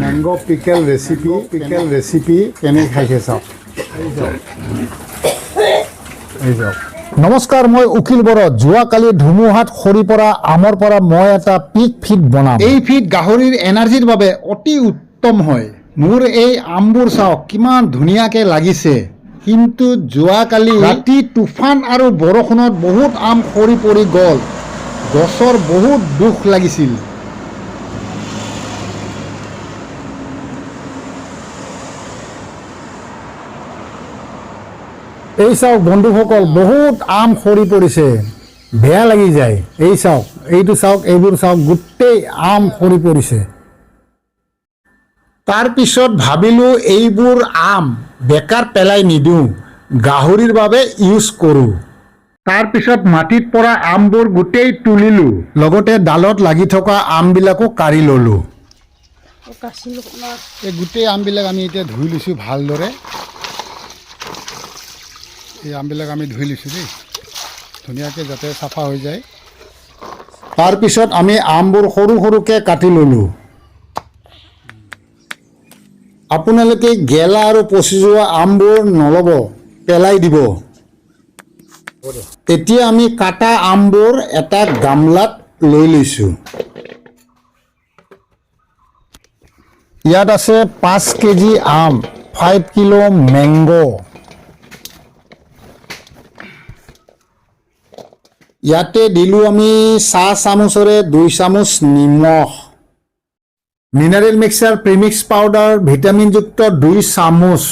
Mango pickle recipe কেনে খাইছে চাওক এই চাওক। নমস্কাৰ, মই উকিল বড়ো। যোৱাকালি ধুমুহাত সৰি পৰা আমৰ পৰা মই এটা পিক ফিট বনাম। এই ফিড গাহৰিৰ এনাৰ্জিৰ বাবে অতি উত্তম হয়। মোৰ এই আমবোৰ চাওক কিমান ধুনীয়াকৈ লাগিছে, কিন্তু যোৱাকালি ৰাতি তুফান আৰু বৰষুণত বহুত আম সৰি পৰি গ'ল। গছৰ বহুত দুখ লাগিছিল। এই চাওক বন্ধুসকল, বহুত আম সৰি পৰিছে, বেয়া লাগি যায়। এই চাওক, এইটো চাওক, এইবোৰ চাওক, গোটেই আম সৰি পৰিছে। তাৰপিছত ভাবিলোঁ এইবোৰ আম বেকাৰ পেলাই নিদিওঁ, গাহৰিৰ বাবে ইউজ কৰোঁ। তাৰপিছত মাটিত পৰা আমবোৰ গোটেই তুলিলোঁ, লগতে ডালত লাগি থকা আমবিলাকো কাঢ়ি ল'লোঁ। এই গোটেই আমবিলাক আমি এতিয়া ধুই লৈছোঁ ভালদৰে। এই আমবিলাক আমি ধুই লৈছোঁ দেই, ধুনীয়াকৈ যাতে চাফা হৈ যায়। তাৰপিছত আমি আমবোৰ সৰু সৰুকৈ কাটি ল'লোঁ। আপোনালোকে গেলা আৰু পচি যোৱা আমবোৰ নল'ব, পেলাই দিব। এতিয়া আমি কাটা আমবোৰ এটা গামলাত লৈ লৈছোঁ। ইয়াত আছে 5 কেজি আম, 5 কিলো মেংগো। ইয়াতে দিলোঁ আমি চাহ চামুচেৰে 2 চামুচ নিমখ, মিনাৰেল মিক্সাৰ প্ৰিমিক্স পাউডাৰ ভিটামিনযুক্ত 2 চামুচ।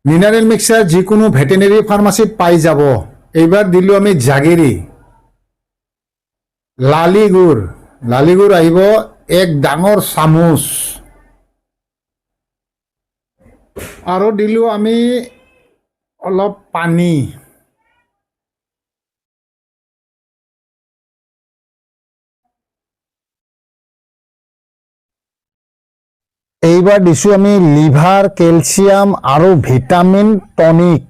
মিনাৰেল মিক্সাৰ যিকোনো ভেটেনেৰী ফাৰ্মাচীত পাই যাব। এইবাৰ দিলোঁ আমি জাগেৰী, লালিগুড় আহিব 1 ডাঙৰ চামুচ, আৰু দিলোঁ আমি অলপ পানী। এইবাৰ দিছোঁ আমি লিভাৰ, কেলছিয়াম আৰু ভিটামিন টনিক।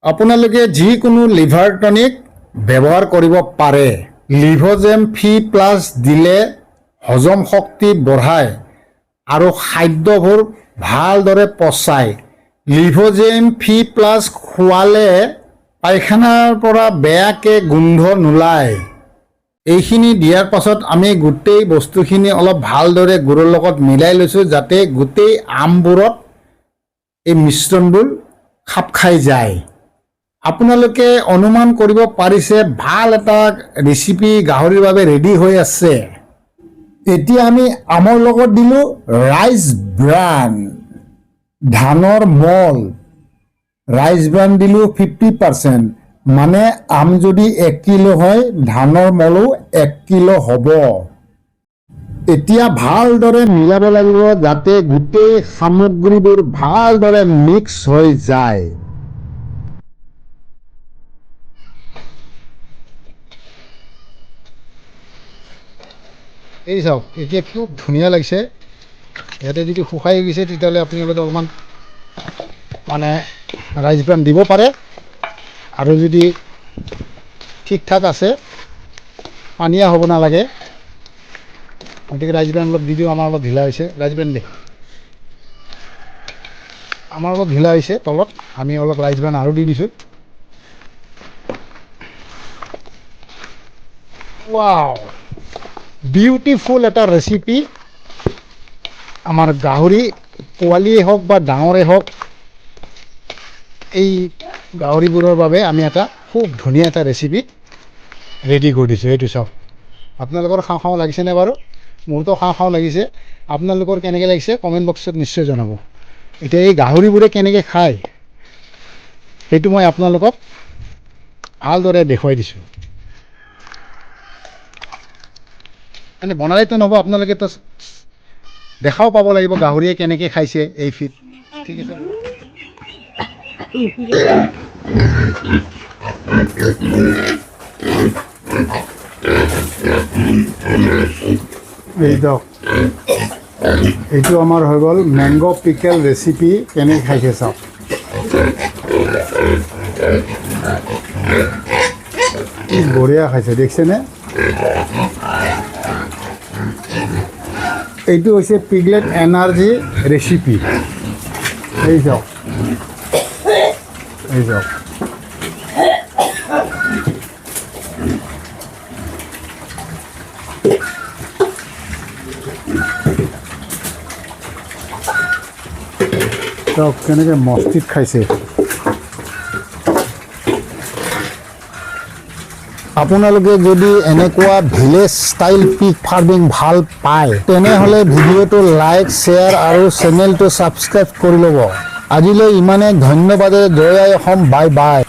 আপোনালোকে যিকোনো লিভাৰ টনিক ব্যৱহাৰ কৰিব পাৰে। লিভোজেম ফি প্লাছ দিলে হজম শক্তি বঢ়ায় আৰু খাদ্যবোৰ ভালদৰে পচায়। লিভোজেম ফি প্লাছ খোৱালে পায়খানাৰ পৰা বেয়াকৈ গোন্ধ নোলায়। এইখিনি দিয়াৰ পাছত আমি গোটেই বস্তুখিনি অলপ ভালদৰে গুৰৰ লগত মিলাই লৈছোঁ, যাতে গোটেই আমবোৰত এই মিশ্ৰণবোৰ খাপ খাই যায়। আপোনালোকে অনুমান কৰিব পাৰিছে ভাল এটা ৰেচিপি গাহৰিৰ বাবে ৰেডি হৈ আছে। এতিয়া আমি আমৰ লগত দিলোঁ ৰাইচ ব্ৰান, ধানৰ মল। ৰাইচ ব্ৰান দিলোঁ 50%, মানে আম যদি 1 কিলো হয়, ধানৰ মলো 1 কিলো হ'ব। এতিয়া ভালদৰে মিলাব লাগিব, যাতে গোটেই সামগ্ৰীবোৰ ভালদৰে মিক্স হৈ যায়। এই চাওক, এতিয়া খুব ধুনীয়া লাগিছে। ইয়াতে যদি শুকাই গৈছে, তেতিয়াহ'লে আপোনালোকে অলপমান মানে ৰাইচ ব্ৰান দিব পাৰে, আৰু যদি ঠিক ঠাক আছে, পানীয়া হ'ব নালাগে, গতিকে ৰাইচ ব্ৰান অলপ দি দিওঁ। আমাৰ অলপ ঢিলা হৈছে, ৰাইচ ব্ৰান দে। আমাৰ অলপ ঢিলা হৈছে তলত, আমি অলপ ৰাইচ ব্ৰান আৰু দি দিছোঁ। ৱাও, বিউটিফুল এটা ৰেচিপি। আমাৰ গাহৰি পোৱালিয়ে হওক বা ডাঙৰে হওক, এই গাহৰিবোৰৰ বাবে আমি এটা খুব ধুনীয়া এটা ৰেচিপি ৰেডি কৰি দিছোঁ। এইটো চাওক, আপোনালোকৰ খাওঁ খাওঁ লাগিছেনে বাৰু? মোৰতো খাওঁ খাওঁ লাগিছে। আপোনালোকৰ কেনেকৈ লাগিছে কমেণ্ট বক্সত নিশ্চয় জনাব। এতিয়া এই গাহৰিবোৰে কেনেকৈ খায় সেইটো মই আপোনালোকক ভালদৰে দেখুৱাই দিছোঁ। মানে বনালেতো নহ'ব, আপোনালোকে তো দেখাও পাব লাগিব গাহৰিয়ে কেনেকৈ খাইছে এই ফিড। ঠিক আছে, এই দিয়ক, এইটো আমাৰ হৈ গ'ল মেংগো পিকেল ৰেচিপি। কেনেকৈ খাইছে চাওক। বঢ়িয়া খাইছে, দেখিছেনে? এইটো হৈছে পিগলেট এনাৰ্জি ৰেচিপি। এই চাওক, এই চাওক। চাওক কেনেকৈ মস্তিত খাইছে। আপোনালোকে যদি এনেকুৱা ভিলেজ ষ্টাইল পিগ ফাৰ্মিং ভাল পায় তেনেহ'লে ভিডিঅ'টো লাইক, শ্বেয়াৰ আৰু চেনেলটো ছাবস্ক্ৰাইব কৰি ল'ব। আজিলৈ ইমানে, ধন্যবাদে। জয় আই অসম, বাই বাই।